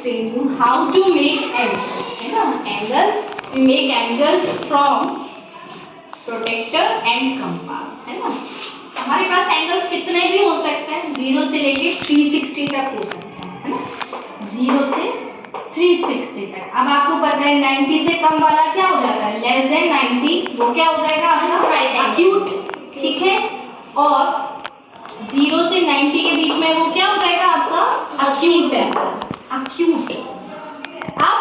explain you how to make angles, है ना. Angles, we make angles from protractor and compass, है ना. हमारे पास एंगल्स कितने भी हो सकते हैं, 0 से लेके 360 तक हो सकते हैं, है ना. 0 से 360 तक. अब आपको पता है 90 से कम वाला क्या हो जाता है, लेस देन 90, वो क्या हो जाएगा आपका एक्यूट, ठीक है. और 0 से 90 के बीच में वो क्या हो जाएगा आपका अक्यूट है, अक्यूट. अब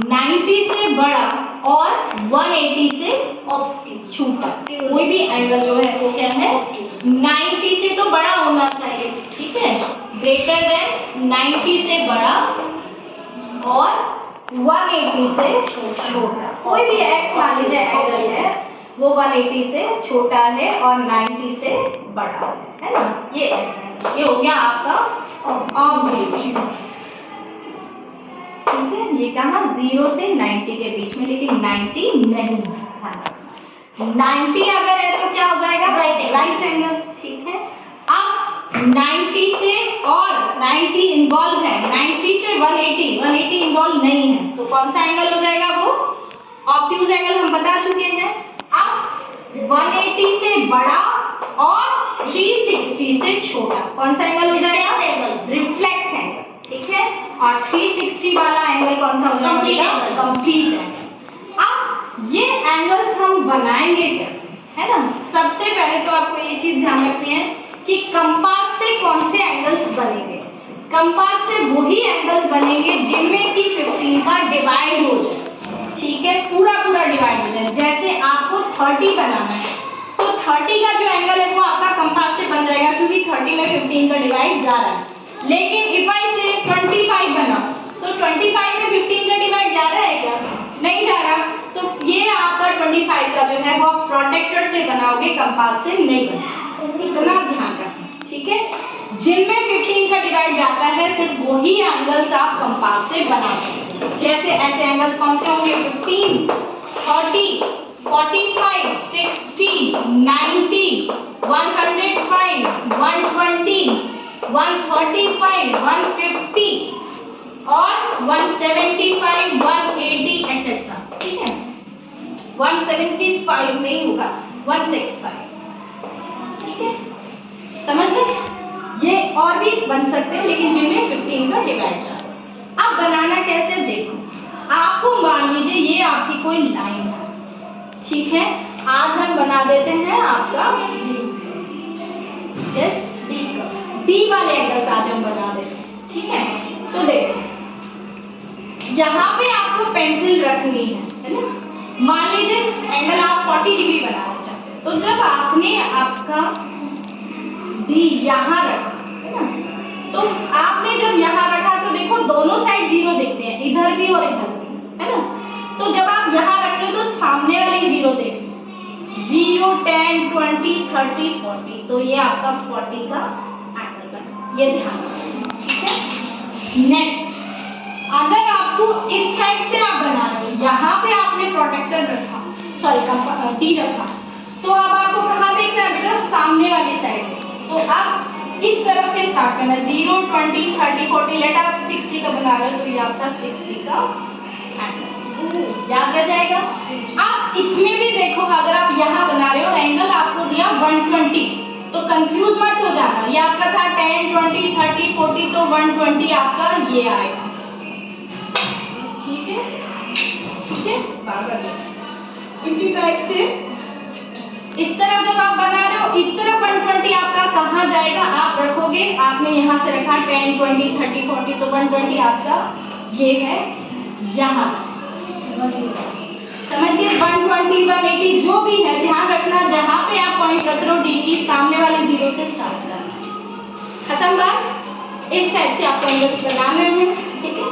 90 से बड़ा और 180 से छोटा कोई भी एंगल जो है वो क्या है, 90 से तो बड़ा होना चाहिए, ठीक है. ग्रेटर देन 90 से बड़ा और 180 से छोटा. कोई भी एक्स मान लीजिए एंगल है, वो 180 से छोटा है और 90 से बड़ा है ना. ये एक्स है, ये हो गया आपका ऑब्लिक, ठीक है. ये कहाँ 0 से 90 के बीच में, लेकिन 90 नहीं है. 90 अगर है तो क्या हो जाएगा राइट एंगल, ठीक है. अब 90 से और 90 इन्वॉल्व है, 90 से 180 इन्वॉल्व नहीं है, तो कौन सा एंगल हो जाएगा, वो ऑब्ट्यूज एंगल हम बता चुके हैं. अब 180 से बड़ा और 360 से छोटा कौन सा एंगल हो जाएगा, रिफ्लेक्स एंगल, ठीक है. और 360 वाला एंगल कौन सा हो जाएगा, कंप्लीट एंगल. अब ये एंगल्स हम बनाएंगे कैसे, है ना. सबसे पहले तो आपको ये चीज ध्यान रखनी है कि कंपास से कौन से एंगल्स बनेंगे. कंपास से वही एंगल्स बनेंगे जिनमें कि 15 का डिवाइड हो जाए, ठीक है. पूरा डिवाइड हो जाए. जैसे आपको 30 बनाना है तो 30 का जो एंगल है वो आपका कंपास से बन जाएगा, क्योंकि 30 में 15 का डिवाइड जा रहा है. लेकिन इफ आई से 25 बनाओ तो 25 में 15 का डिवाइड जा रहा है क्या, नहीं जा रहा. तो ये आपका 25 का जो है वो आप प्रोटेक्टर से बनाओगे, कंपास से नहीं बना. इतना ध्यान रखना, ठीक है. जिनमें 15 का डिवाइड जाता है सिर्फ वही एंगल्स आप कंपास से बना सकते हो. जैसे ऐसे एंगल्स कौन से होंगे, 15, 30, 45, 60, 90, 105, 120, 135, 150 और 175, 180 एक्सेट्रा, ठीक है. 175 नहीं होगा, 165, ठीक है. समझ गए. ये और भी बन सकते हैं, लेकिन जिनमें 15 का डिवाइड जा रहा है. अब बनाना कैसे देखो. आपको मान लीजिए ये आपकी कोई लाइन है, ठीक है. आज हम बना देते हैं आपका डी वाले एंगल्स आज हम बना देते हैं, ठीक है. तो देखो यहाँ पे आपको पेंसिल रखनी है ना. मान लीजिए एंगल आप 40 डिग्री बनाना चाहते हैं, तो जब आपने आपका डी यहाँ रखा है ना, तो आपने जब यहाँ रखा तो देखो दोनों साइड 0 दिखते हैं, इधर भी और इधर भी, है ना. तो जब आप यहाँ रख रहे हो तो सामने वाले 0 देखिए, 0, 10, 20, 30, 40, तो ये आपका 40 का एंगल बना. ये ध्यान रखना, ठीक है. नेक्स्ट, अगर आपको इस टाइप से आप बना रहे हो, यहाँ पे आपने प्रोटेक्टर रखा, सॉरी डी रखा, तो अब आपको कहाँ देखना है बेटा, सामने वाली साइड. तो अब इस तरफ से स्टार्ट करना, 0, 20, 30, 40, लेट आप 60 का बना रहे हो तो ये आपका 60 का एंगल याद रह जाएगा. अब इसमें भी देखो, अगर आप यहाँ बना रहे हो एंगल आपको दिया 120, तो कंफ्यूज मत हो जाना. ये आपका था 10, 20, 30, 40, तो 120 आपका ये आएगा, ठीक है. ठीक है, इसी टाइप से इस तरह जब आप बना रहे हो, इस तरह 120 आपका कहाँ जाएगा, आप रखोगे, आपने यहाँ से रखा 10, 20, 30, 40, तो 120 आपका ये है यहाँ. समझ गए. 120, 180 जो भी है ध्यान रखना, जहाँ पे आप पॉइंट रख रहे हो डी की, सामने वाले 0 से स्टार्ट करना. खत्म बात. इस टाइप से आपको एंगल्स बनाने हैं, ठीक है.